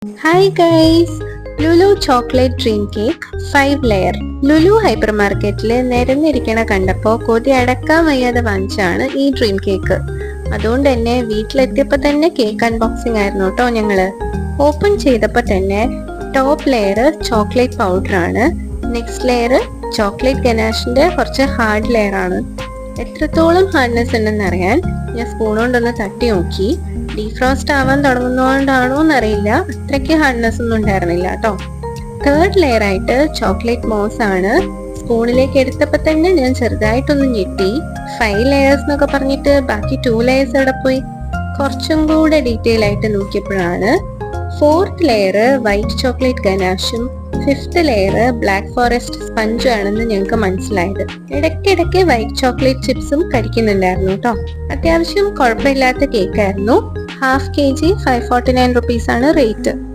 Hi guys, Lulu chocolate dream cake 5 layer. Lulu hyper മാർക്കറ്റിൽ നിരന്നിരിക്കണ കണ്ടപ്പോൾ കൊതി അടക്കാൻ വയ്യാതെ വാങ്ങിച്ചാണ് ഈ ഡ്രീം കേക്ക്. അതുകൊണ്ട് തന്നെ വീട്ടിലെത്തിയപ്പോൾ തന്നെ കേക്ക് അൺബോക്സിംഗ് ആയിരുന്നു കേട്ടോ ഞങ്ങള്. ഓപ്പൺ ചെയ്തപ്പോൾ തന്നെ ടോപ്പ് ലെയർ ചോക്ലേറ്റ് പൗഡർ ആണ്, നെക്സ്റ്റ് ലെയർ ചോക്ലേറ്റ് ഗനാഷിന്റെ കുറച്ച് ഹാർഡ് ലെയർ ആണ്. എത്രത്തോളം ഹാർഡ്നെസ് ഉണ്ടെന്ന് അറിയാൻ ഞാൻ സ്പൂൺ കൊണ്ടൊന്ന് തട്ടി നോക്കി. ഡീഫ്രോസ്റ്റ് ആവാൻ തുടങ്ങുന്നതുകൊണ്ടാണോ എന്നറിയില്ല, അത്രയ്ക്ക് ഹാർഡ്നെസ് ഒന്നും ഉണ്ടായിരുന്നില്ല കേട്ടോ. തേർഡ് ലെയർ ആയിട്ട് ചോക്ലേറ്റ് മോസ് ആണ്. സ്പൂണിലേക്ക് എടുത്തപ്പോൾ തന്നെ ഞാൻ ചെറുതായിട്ടൊന്ന് ഞെട്ടി. 5 ലെയേഴ്സ് എന്നൊക്കെ പറഞ്ഞിട്ട് ബാക്കി 2 ലെയേഴ്സ് എവിടെ പോയി? കുറച്ചും കൂടെ ഡീറ്റെയിൽ ആയിട്ട് നോക്കിയപ്പോഴാണ് 4th ലെയർ വൈറ്റ് ചോക്ലേറ്റ് ഗനാഷും 5th ലെയർ ബ്ലാക്ക് ഫോറസ്റ്റ് സ്പഞ്ചും ആണെന്ന് ഞങ്ങൾക്ക് മനസ്സിലായത്. ഇടയ്ക്കിടയ്ക്ക് വൈറ്റ് ചോക്ലേറ്റ് ചിപ്സും കഴിക്കുന്നുണ്ടായിരുന്നു കേട്ടോ. അത്യാവശ്യം കുഴപ്പമില്ലാത്ത കേക്കായിരുന്നു. 1/2 kg 549 rupees ആണ് റേറ്റ്.